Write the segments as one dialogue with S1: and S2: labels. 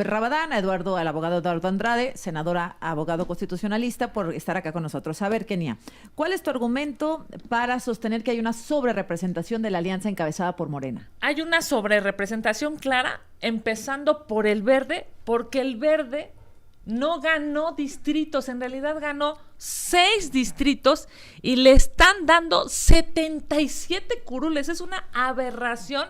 S1: López Rabadán, a Eduardo, al abogado Eduardo Andrade, senadora, abogado constitucionalista, por estar acá con nosotros. A ver, Kenia, ¿cuál es tu argumento para sostener que hay una sobrerepresentación de la alianza encabezada por Morena?
S2: Hay una sobrerepresentación clara, empezando por el Verde, porque el Verde no ganó distritos, en realidad ganó 6 distritos y le están dando 77 curules. Es una aberración,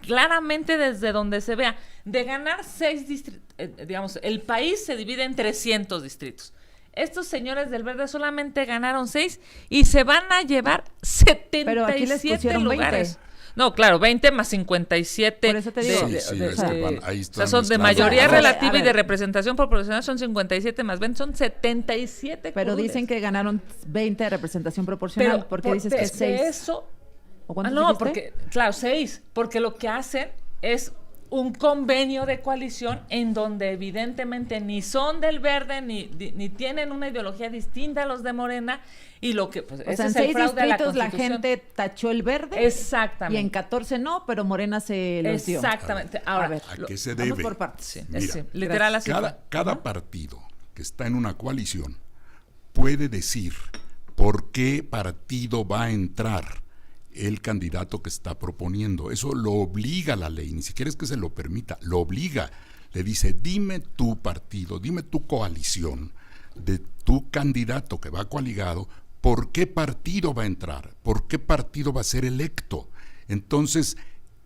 S2: claramente desde donde se vea. De ganar 6 distritos, digamos, el país se divide en 300 distritos. Estos señores del Verde solamente ganaron 6 y se van a llevar 77
S1: Pero aquí les pusieron
S2: lugares.
S1: 20.
S2: No, claro, 20 más 57.
S1: Por eso te digo.
S3: Ahí
S2: o sea, son de mayoría relativa y de representación proporcional son 57 más 20, son 77
S1: Pero
S2: curules.
S1: dicen que ganaron 20 de representación proporcional.
S2: Pero,
S1: ¿por qué dices que
S2: es
S1: 6?
S2: Eso,
S1: ¿O cuántos
S2: no,
S1: dijiste?
S2: porque, claro, 6, porque lo que hacen es un convenio de coalición en donde evidentemente ni son del Verde, ni tienen una ideología distinta a los de Morena, y lo que, pues,
S1: O
S2: ese
S1: sea, en
S2: es el
S1: 6
S2: fraude a la
S1: distritos la
S2: Constitución.
S1: gente tachó el Verde.
S2: Exactamente.
S1: Y en 14 no, pero Morena se los dio.
S2: Exactamente. Ahora,
S1: A ver,
S3: ¿A qué se
S1: vamos
S3: debe?
S1: por partes.
S2: sí,
S3: Mira,
S2: sí, literal así.
S3: Cada partido que está en una coalición puede decir por qué partido va a entrar el candidato que está proponiendo. Eso lo obliga la ley, ni siquiera es que se lo permita, lo obliga. Le dice, dime tu partido, dime tu coalición de tu candidato que va coaligado, ¿por qué partido va a entrar? ¿Por qué partido va a ser electo? Entonces,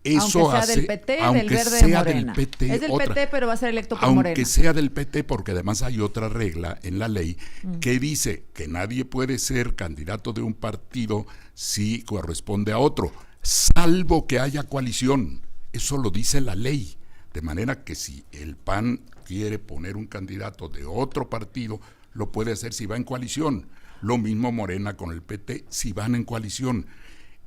S3: eso
S1: aunque sea
S3: hace,
S1: del PT,
S3: aunque
S1: del Verde, de
S3: sea
S1: Morena.
S3: del PT,
S1: es del
S3: otra,
S1: PT, pero va a ser electo por
S3: aunque
S1: Morena.
S3: sea del PT, porque además hay otra regla en la ley que dice que nadie puede ser candidato de un partido si corresponde a otro, salvo que haya coalición. Eso lo dice la ley. De manera que si el PAN quiere poner un candidato de otro partido, lo puede hacer si va en coalición. Lo mismo Morena con el PT, si van en coalición.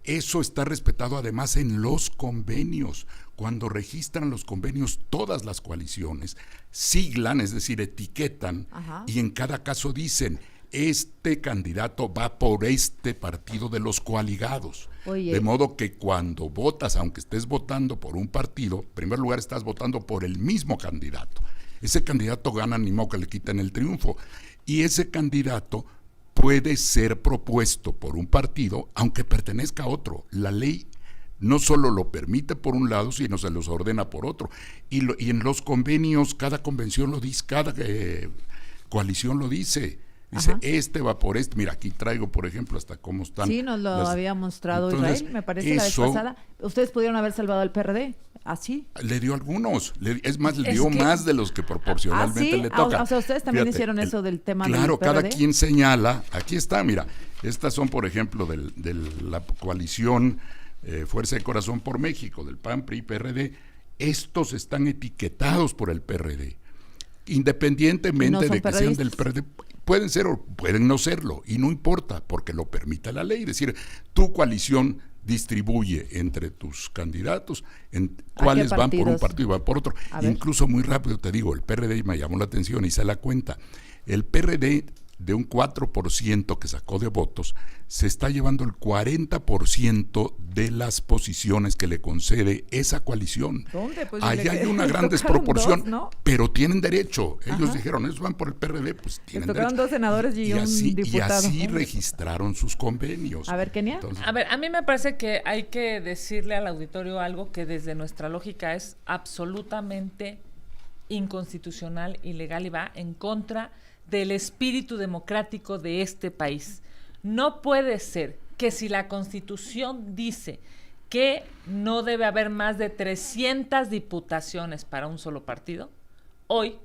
S3: Eso está respetado además en los convenios. Cuando registran los convenios todas las coaliciones, siglan, es decir, etiquetan, y en cada caso dicen, este candidato va por este partido de los coaligados.
S1: Oye.
S3: De modo que cuando votas, aunque estés votando por un partido, en primer lugar estás votando por el mismo candidato. Ese candidato gana, ni modo que le quiten el triunfo. Y ese candidato puede ser propuesto por un partido, aunque pertenezca a otro. La ley no solo lo permite por un lado, sino se los ordena por otro. Y en los convenios, cada convención lo dice, cada coalición lo dice. Dice, este va por este. Mira, aquí traigo, por ejemplo, hasta cómo están.
S1: Sí, nos lo había mostrado
S3: Entonces,
S1: Israel, me parece, la vez pasada. Ustedes pudieron haber salvado al PRD, ¿así?
S3: Le dio algunos, es más, le dio más de los que proporcionalmente
S1: ¿sí?
S3: le toca.
S1: O sea, ustedes también
S3: Fíjate,
S1: hicieron eso del tema
S3: claro,
S1: del PRD.
S3: cada quien señala, aquí está, mira, estas son, por ejemplo, de la coalición Fuerza de Corazón por México, del PAN, PRI, PRD. Estos están etiquetados por el PRD, independientemente de que sean del PRD. Pueden ser o pueden no serlo, y no importa, porque lo permite la ley. Es decir, tu coalición distribuye entre tus candidatos en cuáles van por un partido y van por otro. Incluso muy rápido te digo, el PRD me llamó la atención, hice la cuenta. El PRD, de un 4% que sacó de votos, se está llevando el 40% de las posiciones que le concede esa coalición.
S1: ¿Dónde? Pues
S3: ahí hay una gran desproporción,
S1: 2, ¿no?
S3: pero tienen derecho. Ellos dijeron, esos van por el PRD, pues tienen derecho.
S1: Les tocaron 2 senadores y un diputado.
S3: Y así registraron sus convenios.
S1: A ver, Kenia.
S2: A ver, a mí me parece que hay que decirle al auditorio algo que desde nuestra lógica es absolutamente inconstitucional, ilegal y va en contra del espíritu democrático de este país. No puede ser que si la Constitución dice que no debe haber más de 300 diputaciones para un solo partido, hoy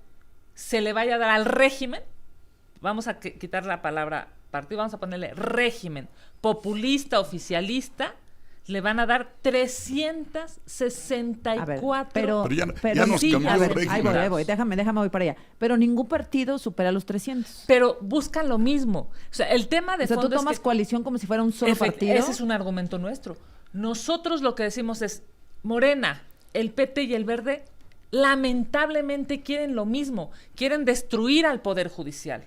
S2: se le vaya a dar al régimen, vamos a quitar la palabra partido, vamos a ponerle régimen populista, oficialista, le van a dar 364.
S1: A ver, pero
S3: ya nos
S1: sí,
S3: cambió
S1: a ver,
S3: el régimen.
S1: ahí voy, déjame voy para allá. Pero ningún partido supera los 300.
S2: Pero buscan lo mismo. O sea, el tema de fondo
S1: tú tomas
S2: es que
S1: coalición como si fuera un solo partido.
S2: Ese es un argumento nuestro. Nosotros lo que decimos es, Morena, el PT y el Verde, lamentablemente quieren lo mismo. Quieren destruir al Poder Judicial.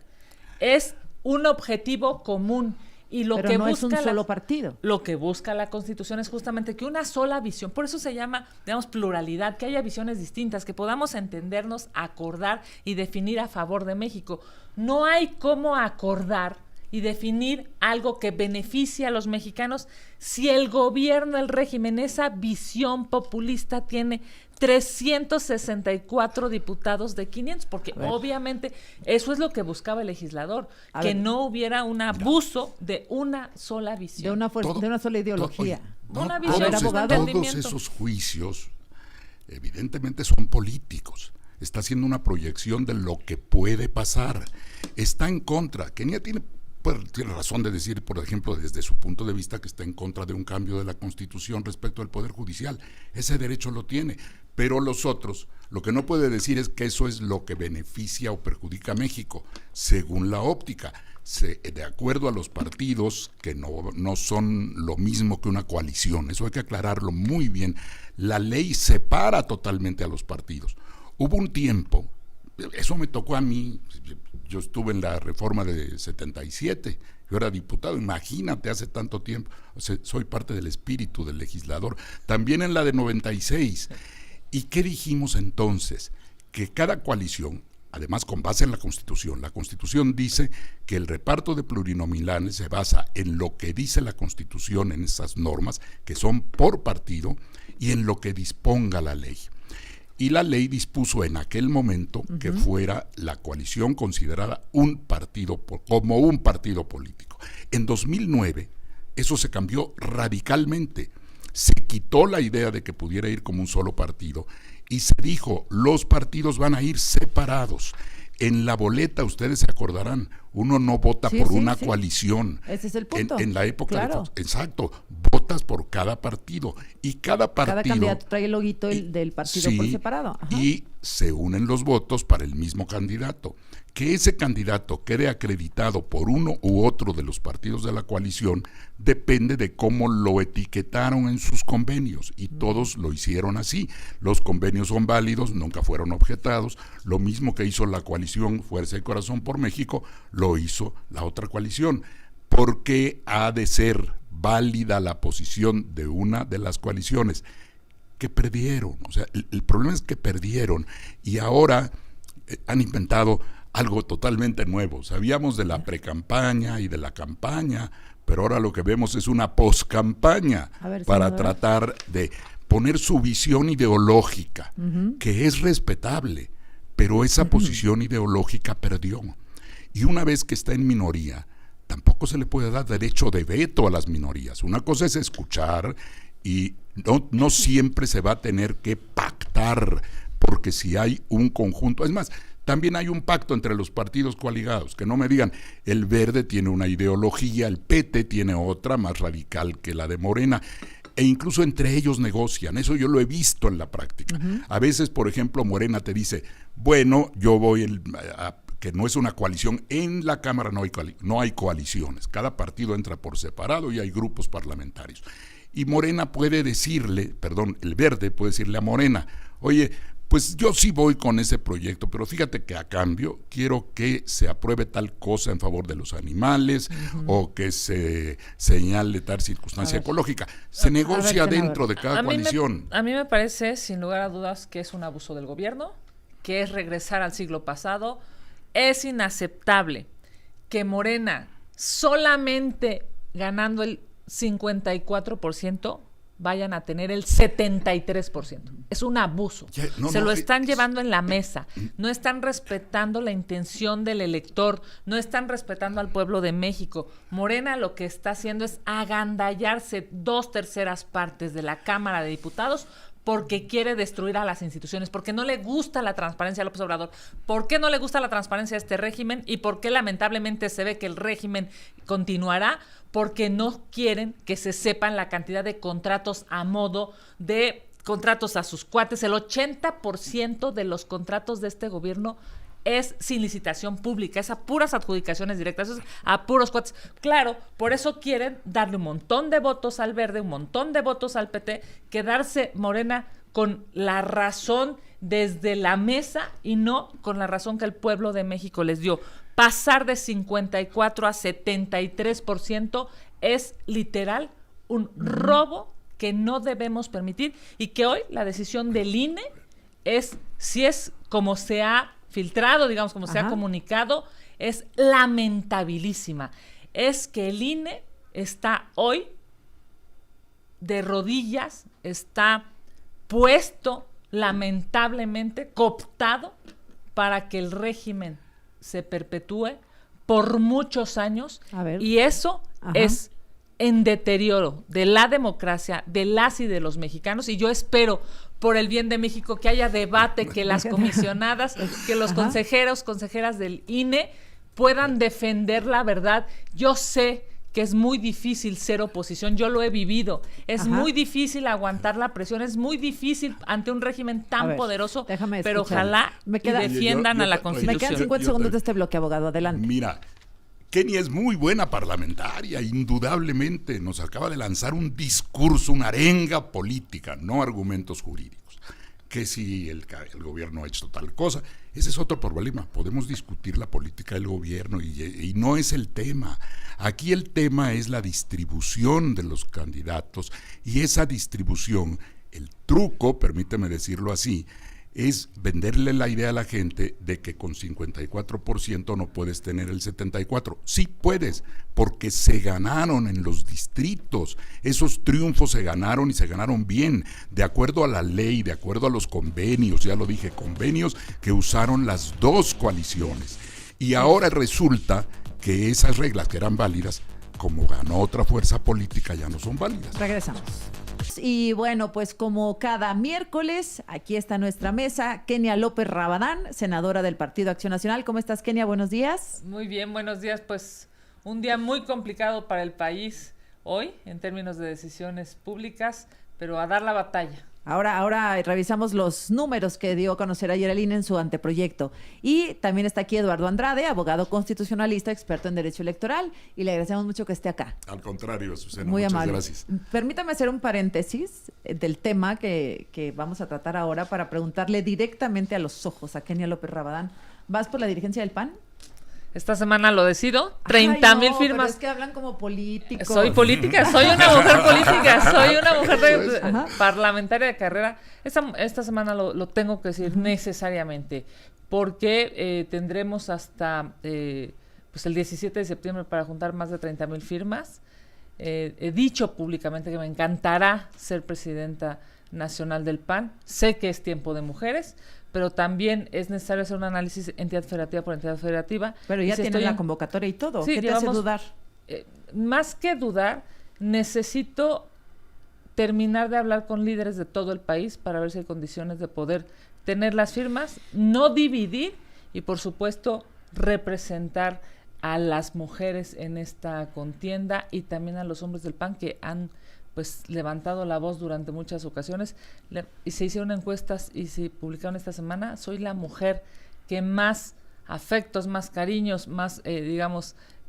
S2: Es un objetivo común. Y lo
S1: Pero
S2: que
S1: no es
S2: busca
S1: un solo partido.
S2: Lo que busca la Constitución es justamente que una sola visión, por eso se llama, digamos, pluralidad, que haya visiones distintas, que podamos entendernos, acordar y definir a favor de México. No hay cómo acordar y definir algo que beneficie a los mexicanos si el gobierno, el régimen, esa visión populista tiene 364 diputados de 500, porque obviamente eso es lo que buscaba el legislador, que no hubiera un abuso de una sola visión.
S1: De una sola ideología.
S2: Una visión,
S3: todos esos juicios evidentemente son políticos. Está haciendo una proyección de lo que puede pasar. Está en contra. Kenia tiene razón de decir, por ejemplo, desde su punto de vista, que está en contra de un cambio de la Constitución respecto al Poder Judicial. Ese derecho lo tiene. Pero los otros, lo que no puede decir es que eso es lo que beneficia o perjudica a México, según la óptica. De acuerdo a los partidos, que no son lo mismo que una coalición, eso hay que aclararlo muy bien. La ley separa totalmente a los partidos. Hubo un tiempo, eso me tocó a mí, yo estuve en la reforma de 77, yo era diputado, imagínate, hace tanto tiempo, o sea, soy parte del espíritu del legislador, también en la de 96. ¿Y qué dijimos entonces? Que cada coalición, además con base en la Constitución dice que el reparto de plurinominales se basa en lo que dice la Constitución en esas normas, que son por partido, y en lo que disponga la ley. Y la ley dispuso en aquel momento que fuera la coalición considerada como un partido político. En 2009 eso se cambió radicalmente. Se quitó la idea de que pudiera ir como un solo partido y se dijo, los partidos van a ir separados. En la boleta, ustedes se acordarán, uno no vota por una coalición.
S1: Ese es el punto.
S3: En la época,
S1: claro.
S3: Exacto, votas por cada partido. Y cada
S1: candidato trae el loguito del partido por separado. Ajá.
S3: Y se unen los votos para el mismo candidato. Que ese candidato quede acreditado por uno u otro de los partidos de la coalición depende de cómo lo etiquetaron en sus convenios, y todos lo hicieron así. Los convenios son válidos, nunca fueron objetados. Lo mismo que hizo la coalición Fuerza y Corazón por México, lo hizo la otra coalición. ¿Por qué ha de ser válida la posición de una de las coaliciones? Que perdieron. O sea, el problema es que perdieron, y ahora han inventado algo totalmente nuevo. Sabíamos de la precampaña y de la campaña, pero ahora lo que vemos es una poscampaña para tratar de poner su visión ideológica, que es respetable, pero esa posición ideológica perdió. Y una vez que está en minoría, tampoco se le puede dar derecho de veto a las minorías. Una cosa es escuchar, y no siempre se va a tener que pactar, porque si hay un conjunto, es más, también hay un pacto entre los partidos coaligados, que no me digan, el Verde tiene una ideología, el PT tiene otra más radical que la de Morena, e incluso entre ellos negocian. Eso yo lo he visto en la práctica. A veces, por ejemplo, Morena te dice, bueno, yo voy que no es una coalición, en la Cámara no hay coaliciones, cada partido entra por separado y hay grupos parlamentarios. Y Morena puede decirle, el Verde puede decirle a Morena, oye, pues yo sí voy con ese proyecto, pero fíjate que a cambio quiero que se apruebe tal cosa en favor de los animales, o que se señale tal circunstancia ecológica. Se negocia dentro de cada coalición.
S2: A mí me parece, sin lugar a dudas, que es un abuso del gobierno, que es regresar al siglo pasado. Es inaceptable que Morena, solamente ganando el 54%, vayan a tener el 73%. Es un abuso. Lo están llevando en la mesa. No están respetando la intención del elector. No están respetando al pueblo de México. Morena lo que está haciendo es agandallarse 2/3 partes de la Cámara de Diputados, porque quiere destruir a las instituciones, porque no le gusta la transparencia a López Obrador. ¿Por qué no le gusta la transparencia a este régimen? ¿Y por qué lamentablemente se ve que el régimen continuará? Porque no quieren que se sepan la cantidad de contratos a modo de contratos a sus cuates. El 80% de los contratos de este gobierno es sin licitación pública, es a puras adjudicaciones directas, es a puros cuates. Claro, por eso quieren darle un montón de votos al Verde, un montón de votos al PT, quedarse Morena con la razón desde la mesa y no con la razón que el pueblo de México les dio. Pasar de 54 a 73% es literal un robo que no debemos permitir y que hoy la decisión del INE es, si es como se ha filtrado, digamos, como se ha comunicado, es lamentabilísima. Es que el INE está hoy de rodillas, está puesto lamentablemente, cooptado para que el régimen se perpetúe por muchos años y eso es en deterioro de la democracia, de las y de los mexicanos, y yo espero por el bien de México que haya debate, que las comisionadas, que los consejeras del INE puedan defender la verdad. Yo sé que es muy difícil ser oposición, yo lo he vivido, es muy difícil aguantar la presión, es muy difícil ante un régimen tan poderoso, pero ojalá defiendan a la Constitución.
S1: Me quedan 50 segundos de este bloque, abogado, adelante.
S3: Mira, Kenia es muy buena parlamentaria, indudablemente, nos acaba de lanzar un discurso, una arenga política, no argumentos jurídicos. Que si el gobierno ha hecho tal cosa, ese es otro problema. Podemos discutir la política del gobierno y no es el tema. Aquí el tema es la distribución de los candidatos y esa distribución, el truco, permíteme decirlo así, es venderle la idea a la gente de que con 54% no puedes tener el 74%. Sí puedes, porque se ganaron en los distritos. Esos triunfos se ganaron y se ganaron bien, de acuerdo a la ley, de acuerdo a los convenios, ya lo dije, convenios que usaron las dos coaliciones. Y ahora resulta que esas reglas que eran válidas, como ganó otra fuerza política, ya no son válidas.
S1: Regresamos. Y bueno, pues como cada miércoles, aquí está nuestra mesa, Kenia López Rabadán, senadora del Partido Acción Nacional. ¿Cómo estás, Kenia? Buenos días.
S2: Muy bien, buenos días. Pues un día muy complicado para el país hoy, en términos de decisiones públicas, pero a dar la batalla.
S1: Ahora revisamos los números que dio a conocer ayer el INE en su anteproyecto. Y también está aquí Eduardo Andrade, abogado constitucionalista, experto en derecho electoral, y le agradecemos mucho que esté acá.
S3: Al contrario, Azucena,
S1: muy
S3: muchas
S1: amable.
S3: Gracias.
S1: Permítame hacer un paréntesis del tema que vamos a tratar ahora para preguntarle directamente a los ojos a Kenia López Rabadán. ¿Vas por la dirigencia del PAN?
S2: Esta semana lo decido, 30,000 firmas.
S1: Pero es que hablan como políticos.
S2: Soy política, soy una mujer política, soy una mujer parlamentaria de carrera. Esta semana lo tengo que decir necesariamente, porque tendremos hasta pues el 17 de septiembre para juntar más de 30,000 firmas. He dicho públicamente que me encantará ser presidenta nacional del PAN. Sé que es tiempo de mujeres, pero también es necesario hacer un análisis entidad federativa por entidad federativa.
S1: Pero ya tienen la convocatoria y todo. Sí, ¿qué te hace dudar?
S2: Más que dudar, necesito terminar de hablar con líderes de todo el país para ver si hay condiciones de poder tener las firmas, no dividir y, por supuesto, representar a las mujeres en esta contienda y también a los hombres del PAN que han pues levantado la voz durante muchas ocasiones y se hicieron encuestas y se publicaron esta semana. Soy la mujer que más afectos, más cariños, más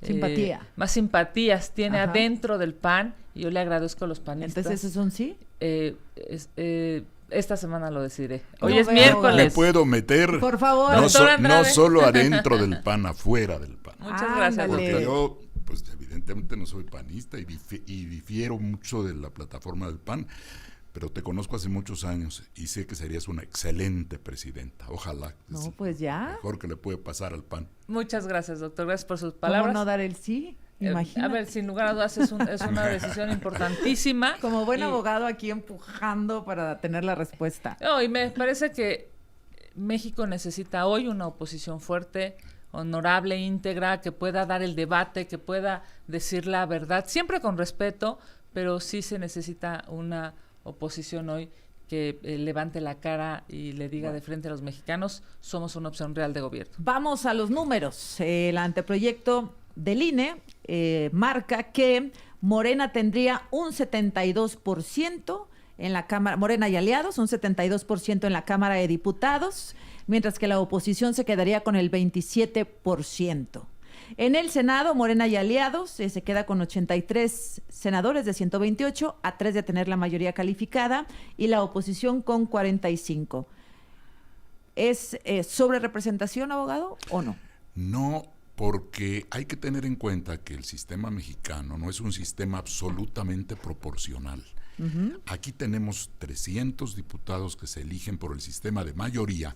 S1: simpatía.
S2: Más simpatías tiene adentro del PAN y yo le agradezco a los panistas.
S1: ¿Entonces es un sí?
S2: Esta semana lo decidiré. Hoy es miércoles.
S3: ¿Le puedo meter?
S1: Por favor.
S3: No solo adentro del PAN, afuera del PAN.
S2: Muchas gracias,
S3: porque yo, pues evidentemente no soy panista y difiero mucho de la plataforma del PAN, pero te conozco hace muchos años y sé que serías una excelente presidenta. Ojalá.
S1: No, pues ya.
S3: Mejor que le puede pasar al PAN.
S2: Muchas gracias, doctor. Gracias por sus palabras.
S1: ¿Cómo no dar el sí? Imagínate.
S2: A ver, sin lugar a dudas es una decisión importantísima.
S1: Como buen abogado aquí empujando para tener la respuesta.
S2: No, y me parece que México necesita hoy una oposición fuerte, honorable, íntegra, que pueda dar el debate, que pueda decir la verdad, siempre con respeto, pero sí se necesita una oposición hoy que levante la cara y le diga de frente a los mexicanos, somos una opción real de gobierno.
S1: Vamos a los números. El anteproyecto del INE marca que Morena tendría un 72% en la Cámara, Morena y aliados, un 72% en la Cámara de Diputados, mientras que la oposición se quedaría con el 27%. En el Senado, Morena y aliados se queda con 83 senadores de 128, a 3 de tener la mayoría calificada, y la oposición con 45. ¿Es sobre representación, abogado, o no?
S3: No, porque hay que tener en cuenta que el sistema mexicano no es un sistema absolutamente proporcional. Aquí tenemos 300 diputados que se eligen por el sistema de mayoría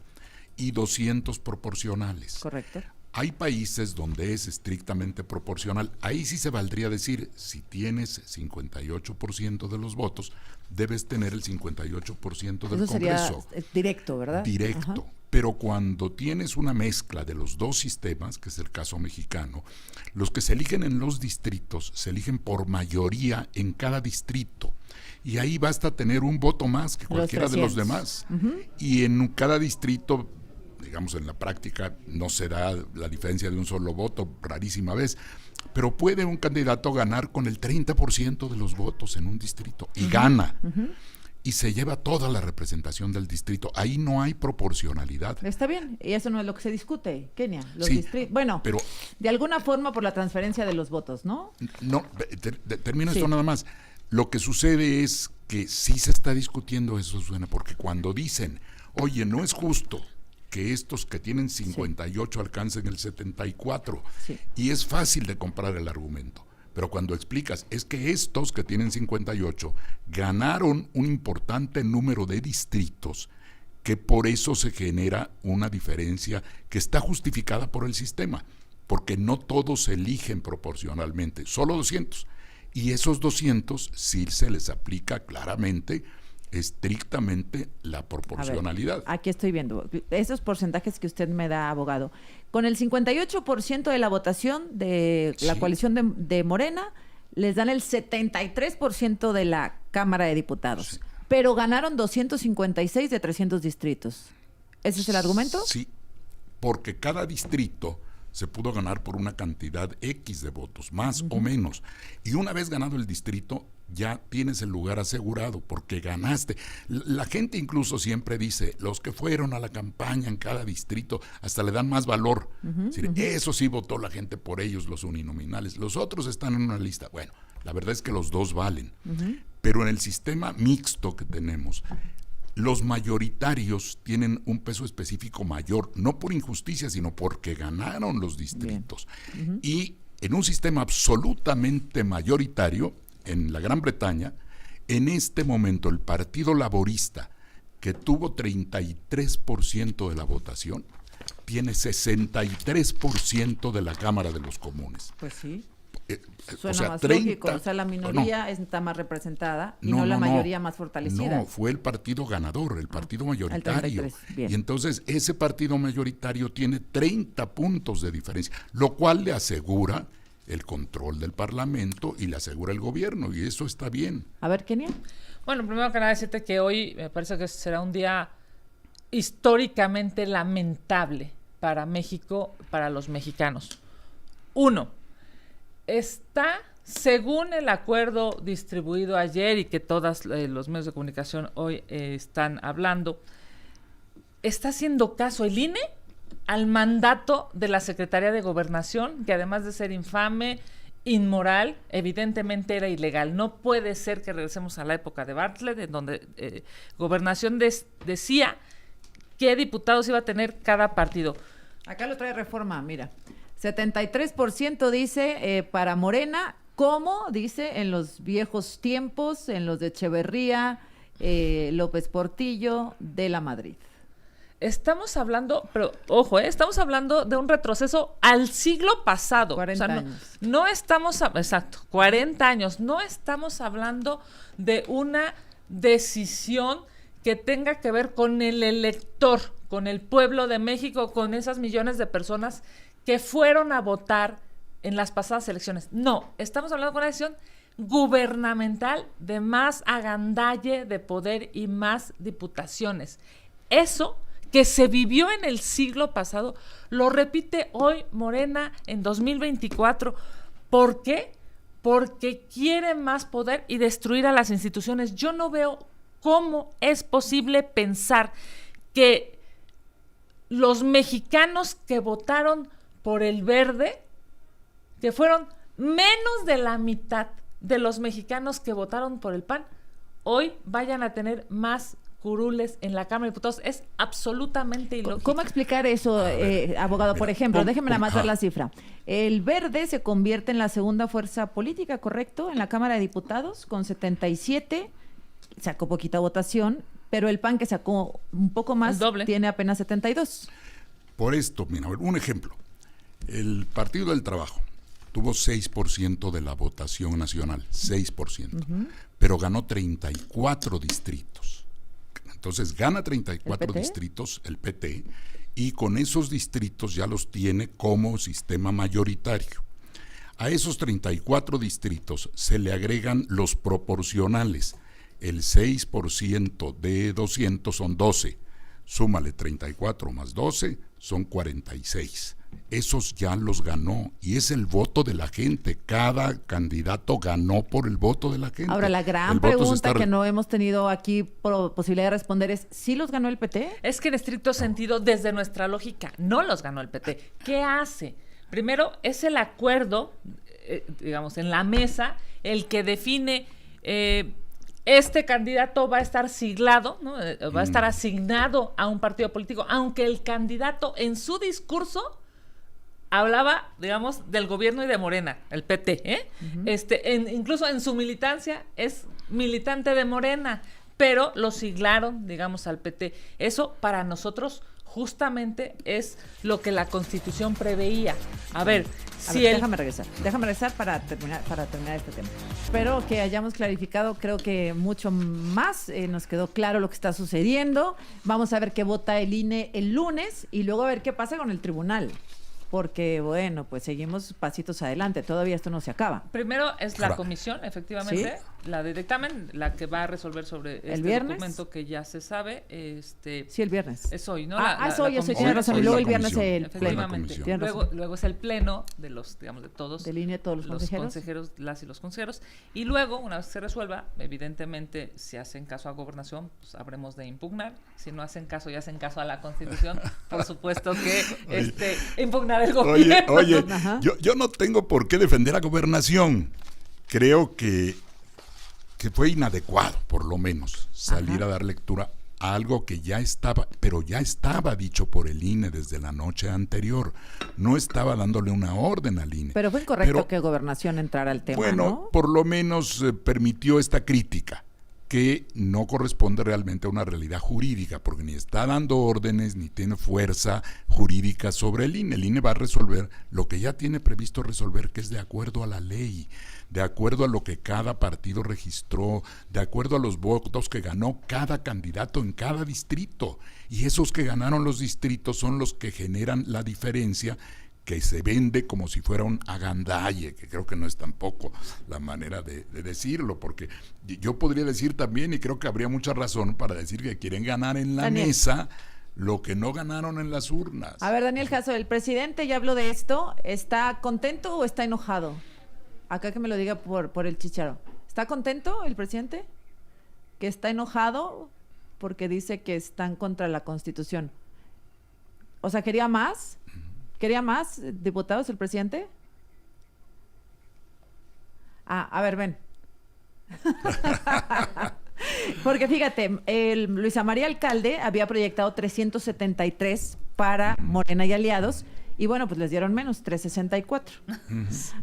S3: y 200 proporcionales.
S1: Correcto.
S3: Hay países donde es estrictamente proporcional. Ahí sí se valdría decir, si tienes 58% de los votos, debes tener el 58% del
S1: Eso sería
S3: Congreso.
S1: directo, ¿verdad?
S3: Directo. Ajá. Pero cuando tienes una mezcla de los dos sistemas, que es el caso mexicano, los que se eligen en los distritos se eligen por mayoría en cada distrito. Y ahí basta tener un voto más que cualquiera de los demás. Y en cada distrito, digamos, en la práctica no se da la diferencia de un solo voto, rarísima vez, pero puede un candidato ganar con el 30% de los votos en un distrito, y gana. Y se lleva toda la representación del distrito. Ahí no hay proporcionalidad.
S1: Está bien, y eso no es lo que se discute, Kenia.
S3: Sí,
S1: bueno,
S3: pero
S1: de alguna forma por la transferencia de los votos, ¿no?
S3: No, termino esto nada más. Lo que sucede es que sí se está discutiendo eso, Susana, porque cuando dicen, oye, no es justo que estos que tienen 58 alcancen el 74, y es fácil de comprar el argumento. Pero cuando explicas, es que estos que tienen 58 ganaron un importante número de distritos, que por eso se genera una diferencia que está justificada por el sistema, porque no todos se eligen proporcionalmente, solo 200. Y esos 200 sí se les aplica claramente, estrictamente, la proporcionalidad.
S1: A ver, aquí estoy viendo esos porcentajes que usted me da, abogado. Con el 58% de la votación de la coalición de Morena, les dan el 73% de la Cámara de Diputados, pero ganaron 256 de 300 distritos. ¿Ese es el argumento?
S3: Sí, porque cada distrito se pudo ganar por una cantidad X de votos, más o menos. Y una vez ganado el distrito, ya tienes el lugar asegurado, porque ganaste. La gente incluso siempre dice, los que fueron a la campaña en cada distrito, hasta le dan más valor. Es decir, eso sí votó la gente por ellos, los uninominales. Los otros están en una lista. Bueno, la verdad es que los dos valen. Pero en el sistema mixto que tenemos, los mayoritarios tienen un peso específico mayor, no por injusticia, sino porque ganaron los distritos. Y en un sistema absolutamente mayoritario, en la Gran Bretaña, en este momento el Partido Laborista, que tuvo 33% de la votación, tiene 63% de la Cámara de los Comunes.
S1: Pues sí.
S3: Suena o sea,
S1: más
S3: 30,
S1: lógico, o sea, la minoría está más representada y no la mayoría más fortalecida.
S3: No, fue el partido ganador, el partido mayoritario.
S1: El 33, y
S3: entonces ese partido mayoritario tiene 30 puntos de diferencia, lo cual le asegura el control del Parlamento y le asegura el gobierno, y eso está bien.
S1: A ver, Kenia.
S2: Bueno, primero que nada decirte que hoy me parece que será un día históricamente lamentable para México, para los mexicanos. 1. Está, según el acuerdo distribuido ayer y que todos los medios de comunicación hoy están hablando, está haciendo caso el INE al mandato de la Secretaría de Gobernación, que además de ser infame, inmoral, evidentemente era ilegal. No puede ser que regresemos a la época de Bartlett, en donde Gobernación decía qué diputados iba a tener cada partido.
S1: Acá lo trae Reforma, mira. 73% dice para Morena, como dice en los viejos tiempos, en los de Echeverría, López Portillo, de la Madrid.
S2: Estamos hablando, pero ojo, estamos hablando de un retroceso al siglo pasado.
S1: 40 años.
S2: No estamos, exacto, 40 años. No estamos hablando de una decisión que tenga que ver con el elector, con el pueblo de México, con esas millones de personas que fueron a votar en las pasadas elecciones. No, estamos hablando de una decisión gubernamental de más agandalle de poder y más diputaciones. Eso que se vivió en el siglo pasado, lo repite hoy Morena en 2024. ¿Por qué? Porque quiere más poder y destruir a las instituciones. Yo no veo cómo es posible pensar que los mexicanos que votaron por el verde que fueron menos de la mitad de los mexicanos que votaron por el PAN, hoy vayan a tener más curules en la Cámara de Diputados. Es absolutamente ilógico.
S1: ¿Cómo explicar eso, abogado? Por ejemplo, déjeme nada más ver la cifra. El Verde se convierte en la segunda fuerza política, ¿correcto? En la Cámara de Diputados, con 77, sacó poquita votación, pero el PAN, que sacó un poco más, tiene apenas 72.
S3: Por esto, mira, un ejemplo. El Partido del Trabajo tuvo 6% de la votación nacional, 6%, pero ganó 34 distritos. Entonces gana 34 distritos el PT, y con esos distritos ya los tiene como sistema mayoritario. A esos 34 distritos se le agregan los proporcionales. El 6% de 200 son 12. Súmale 34 más 12, son 46. Esos ya los ganó, y es el voto de la gente. Cada candidato ganó por el voto de la gente.
S1: Ahora, la gran pregunta que no hemos tenido aquí posibilidad de responder es, ¿sí los ganó el PT?
S2: Es que en estricto sentido, desde nuestra lógica, no los ganó el PT. ¿Qué hace? Primero, es el acuerdo, digamos, en la mesa, el que define... este candidato va a estar siglado, ¿no? Va a estar asignado a un partido político, aunque el candidato en su discurso hablaba, digamos, del gobierno y de Morena, el PT, incluso en su militancia es militante de Morena, pero lo siglaron, digamos, al PT. Eso para nosotros justamente es lo que la Constitución preveía. Déjame
S1: regresar para terminar este tema. Espero que hayamos clarificado, creo que mucho más, nos quedó claro lo que está sucediendo. Vamos a ver qué vota el INE el lunes y luego a ver qué pasa con el tribunal. Porque, bueno, pues seguimos pasitos adelante. Todavía esto no se acaba.
S2: Primero es la comisión, efectivamente, ¿sí? La de dictamen, la que va a resolver sobre este documento que ya se sabe.
S1: Sí, el viernes.
S2: Es hoy, ¿no?
S1: Es hoy, tiene razón. Y luego el viernes el pleno.
S2: Luego es el pleno de los, digamos, de todos.
S1: Del INE, todos los
S2: consejeros, las y los consejeros. Y luego, una vez que se resuelva, evidentemente, si hacen caso a Gobernación, pues habremos de impugnar. Si no hacen caso y hacen caso a la Constitución, por supuesto que impugnar el gobierno.
S3: Oye, yo no tengo por qué defender a Gobernación. Creo que fue inadecuado, por lo menos, salir a dar lectura a algo que ya estaba, pero ya estaba dicho por el INE desde la noche anterior. No estaba dándole una orden al INE.
S1: Pero fue incorrecto que Gobernación entrara al tema,
S3: bueno,
S1: ¿no?
S3: Por lo menos permitió esta crítica, que no corresponde realmente a una realidad jurídica, porque ni está dando órdenes, ni tiene fuerza jurídica sobre el INE. El INE va a resolver lo que ya tiene previsto resolver, que es de acuerdo a la ley, de acuerdo a lo que cada partido registró, de acuerdo a los votos que ganó cada candidato en cada distrito. Y esos que ganaron los distritos son los que generan la diferencia, que se vende como si fuera un agandalle, que creo que no es tampoco la manera de decirlo, porque yo podría decir también, y creo que habría mucha razón para decir que quieren ganar en la mesa lo que no ganaron en las urnas.
S1: A ver, Daniel Jasso, el presidente ya habló de esto. ¿Está contento o está enojado? Acá que me lo diga por el chicharo. ¿Está contento el presidente? ¿Que está enojado porque dice que están contra la Constitución? O sea, ¿quería más? ¿Quería más diputados el presidente? A ver, ven. Porque fíjate, Luisa María Alcalde había proyectado 373 para Morena y aliados, y bueno, pues les dieron menos, 364.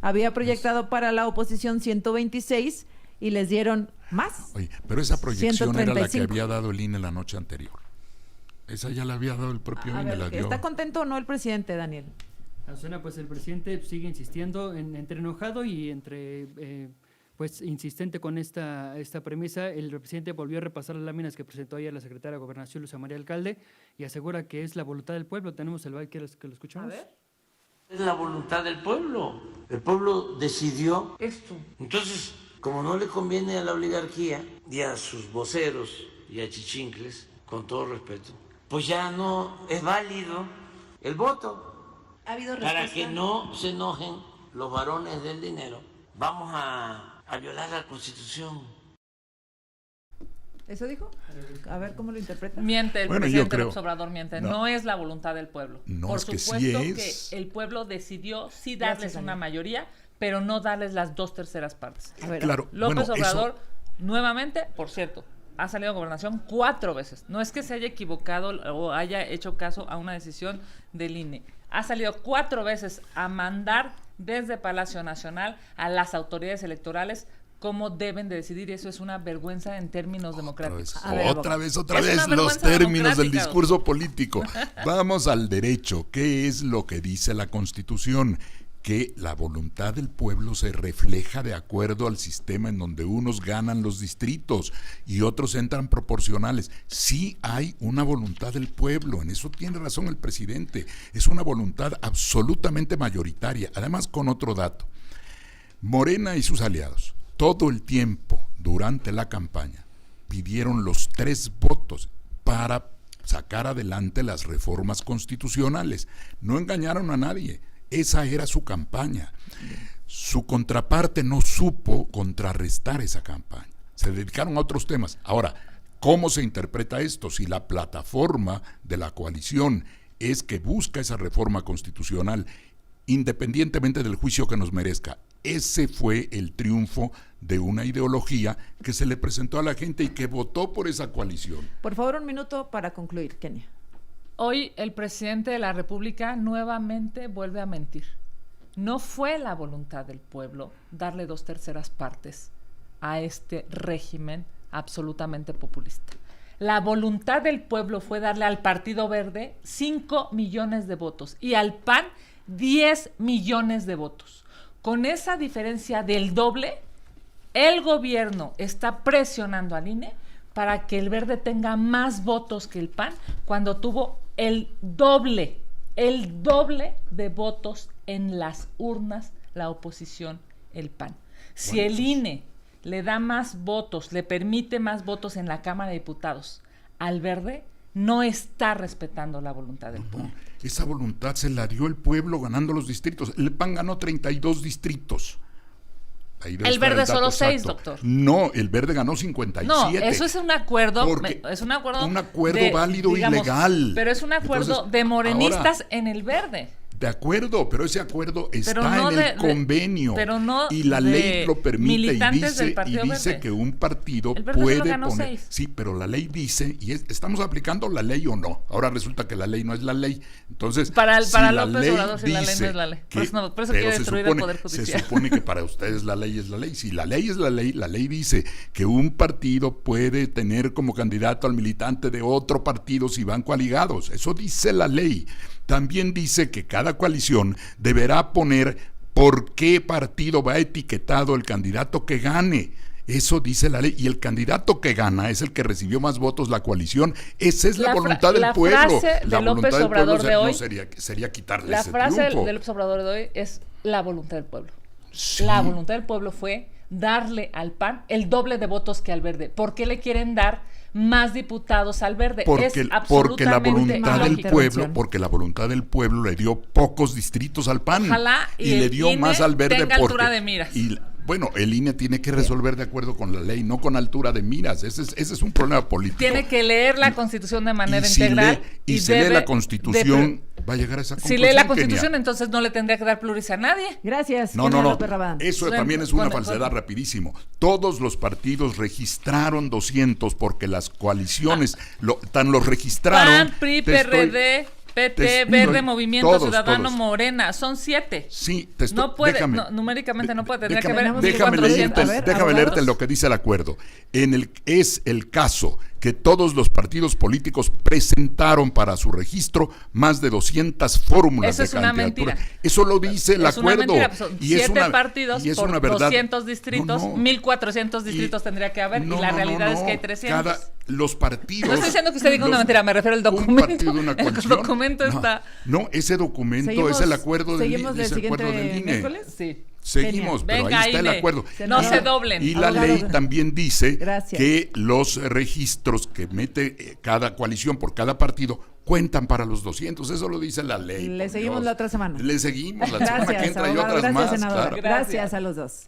S1: Había proyectado para la oposición 126 y les dieron más.
S3: Oye, pero esa proyección
S1: 135.
S3: era la que había dado el INE la noche anterior. Esa ya la había dado el propio INE.
S1: ¿Está contento o no el presidente, Daniel?
S4: Azucena, pues el presidente sigue insistiendo, entre enojado y entre pues insistente con esta premisa. El presidente volvió a repasar las láminas que presentó ayer la secretaria de Gobernación, Luisa María Alcalde, y asegura que es la voluntad del pueblo. Tenemos el baile que lo escuchamos.
S1: A ver.
S5: Es la voluntad del pueblo. El pueblo decidió esto. Entonces, como no le conviene a la oligarquía y a sus voceros y a chichincles, con todo respeto, pues ya no es válido el voto.
S6: ¿Ha habido
S5: para que no se enojen los varones del dinero, vamos a violar la Constitución.
S1: ¿Eso dijo? A ver cómo lo interpreta.
S2: Miente, el
S3: Bueno, yo
S2: presidente
S3: creo-
S2: López Obrador miente.
S3: No.
S2: No es la voluntad del pueblo.
S3: No,
S2: Por
S3: es que sí
S2: supuesto
S3: es.
S2: que el pueblo decidió sí
S1: Gracias,
S2: darles una
S1: Daniel.
S2: mayoría, pero no darles las 2/3 partes.
S1: A ver,
S3: Claro,
S2: López
S3: bueno,
S2: Obrador, nuevamente, por cierto, ha salido a gobernación 4 veces. No es que se haya equivocado o haya hecho caso a una decisión del INE. Ha salido 4 veces a mandar desde Palacio Nacional a las autoridades electorales cómo deben de decidir, y eso es una vergüenza en términos democráticos.
S1: A ver,
S3: Otra vez
S2: Es
S3: los
S2: una vergüenza
S3: términos del
S2: democrática.
S3: discurso político. Vamos al derecho. ¿Qué es lo que dice la Constitución? Que la voluntad del pueblo se refleja de acuerdo al sistema en donde unos ganan los distritos y otros entran proporcionales. Sí hay una voluntad del pueblo, en eso tiene razón el presidente. Es una voluntad absolutamente mayoritaria. Además, con otro dato. Morena y sus aliados, todo el tiempo durante la campaña, pidieron los 3 votos para sacar adelante las reformas constitucionales. No engañaron a nadie. Esa era su campaña. Su contraparte no supo contrarrestar esa campaña. Se dedicaron a otros temas. Ahora, ¿cómo se interpreta esto? Si la plataforma de la coalición es que busca esa reforma constitucional, independientemente del juicio que nos merezca, ese fue el triunfo de una ideología que se le presentó a la gente y que votó por esa coalición.
S1: por favor, un minuto para concluir, Kenia.
S2: Hoy el presidente de la República nuevamente vuelve a mentir. No fue la voluntad del pueblo darle 2/3 partes a este régimen absolutamente populista. La voluntad del pueblo fue darle al Partido Verde 5 millones de votos y al PAN 10 millones de votos. Con esa diferencia del doble, el gobierno está presionando al INE para que el Verde tenga más votos que el PAN cuando tuvo el doble de votos en las urnas la oposición, el PAN. Si el INE le da más votos, le permite más votos en la Cámara de Diputados al Verde, no está respetando la voluntad del pueblo.
S3: Esa voluntad se la dio el pueblo ganando los distritos. El PAN ganó 32 distritos. Ahí debe
S2: El
S3: estar
S2: Verde
S3: dato
S2: solo 6,
S3: exacto.
S2: doctor.
S3: No, el Verde ganó 57.
S2: No, eso es un acuerdo,
S3: Porque
S2: es un acuerdo
S3: de, válido y legal.
S2: Pero es un acuerdo
S3: Entonces,
S2: de morenistas
S3: ahora,
S2: en el Verde.
S3: De acuerdo, pero ese acuerdo está
S2: no
S3: en el convenio
S2: pero no
S3: y la
S2: de
S3: ley lo permite y
S2: militantes del
S3: dice,
S2: Partido Verde.
S3: que un partido
S2: El Verde solo
S3: puede
S2: ganó
S3: poner...
S2: 6.
S3: Sí, pero la ley dice, y ¿estamos aplicando la ley o no? Ahora resulta que la ley no es la ley. Entonces,
S2: Para
S3: si
S2: López
S3: la ley
S2: Obrador, si la ley no
S3: dice
S2: es la ley. Por
S3: que-
S2: eso, por eso
S3: pero
S2: quiere
S3: se
S2: destruir
S3: supone-
S2: el Poder Judicial.
S3: Se supone que para ustedes la ley es la ley. Si la ley es la ley dice que un partido puede tener como candidato al militante de otro partido si van coaligados. Eso dice la ley. También dice que cada coalición deberá poner por qué partido va etiquetado el candidato que gane. Eso dice la ley. Y el candidato que gana es el que recibió más votos la coalición. Esa es la voluntad del pueblo.
S2: frase de
S3: La voluntad
S2: López
S3: del pueblo
S2: Obrador de hoy,
S3: no sería quitarle
S2: La
S3: ese
S2: frase
S3: triunfo.
S2: de López Obrador de hoy es la voluntad del pueblo.
S3: Sí.
S2: La voluntad del pueblo fue darle al PAN el doble de votos que al Verde. ¿Por qué le quieren dar más diputados al Verde?
S3: Porque,
S2: es
S3: porque la
S2: absolutamente
S3: voluntad del
S2: ilógico.
S3: pueblo, porque la voluntad del pueblo le dio pocos distritos al PAN.
S2: Ojalá
S3: y
S2: el
S3: le dio
S2: INE
S3: más al Verde
S2: tenga
S3: porque
S2: altura de miras.
S3: Bueno, el INE tiene que resolver de acuerdo con la ley, no con altura de miras. Ese es un problema político.
S2: Tiene que leer la Constitución de manera
S3: Y si
S2: integral.
S3: lee- y si lee
S2: debe
S3: la Constitución, va a llegar a esa
S2: Si
S3: conclusión.
S2: lee la
S3: Kenia.
S2: Constitución, entonces no le tendría que dar pluris a nadie.
S1: Gracias,
S3: No,
S1: Kenia
S3: no, no.
S1: López Rabadán.
S3: Eso
S2: Bueno,
S3: también es una
S2: con-
S3: falsedad, rapidísimo. Todos los partidos registraron 200 porque las coaliciones tan los registraron.
S2: PAN, PRI,
S3: Te estoy-
S2: PRD, PT,
S3: te
S2: Verde,
S3: estoy-
S2: Movimiento
S3: todos,
S2: Ciudadano,
S3: todos.
S2: Morena. Son 7.
S3: Sí, te estoy,
S2: No puede,
S3: déjame,
S2: no, numéricamente no puede, tendría que
S3: déjame,
S2: haber
S3: déjame
S2: 400.
S3: leerte,
S1: A ver,
S3: déjame
S1: abogados.
S3: leerte lo que dice el acuerdo. Es el caso que todos los partidos políticos presentaron para su registro más de 200 fórmulas
S2: Eso
S3: de
S2: es una
S3: candidatura.
S2: mentira.
S3: Eso lo dice el
S2: Es una
S3: acuerdo.
S2: mentira, pues son
S3: Y es
S2: 7
S3: una-
S2: partidos
S3: y es
S2: por
S3: una verdad.
S2: 200 distritos,
S3: No, no.
S2: 1400 distritos
S3: Y-
S2: tendría que haber,
S3: no,
S2: y la
S3: no,
S2: realidad
S3: no,
S2: es que hay 300.
S3: los partidos.
S2: No estoy diciendo que usted diga una mentira, me refiero al
S3: Un
S2: documento.
S3: partido, una
S2: El
S3: coalición.
S2: documento está...
S3: No, ese documento
S1: Seguimos-
S3: es el acuerdo del
S1: seguimos del
S3: es el acuerdo
S1: siguiente
S3: del INE.
S1: miércoles.
S2: Sí.
S3: Seguimos, pero
S2: Venga,
S3: ahí está el
S2: INE.
S3: acuerdo.
S2: No
S3: Y-
S2: se doblen.
S3: Y la
S1: Abogado.
S3: ley también dice
S1: Gracias.
S3: que los registros que mete cada coalición por cada partido cuentan para los 200. Eso lo dice la ley.
S1: Le
S3: por
S1: seguimos
S3: Dios.
S1: la otra semana.
S3: Le seguimos la semana que
S1: Gracias,
S3: entra y
S1: abogado.
S3: otras
S1: Gracias,
S3: más.
S1: senadora.
S3: Claro.
S1: Gracias a los dos.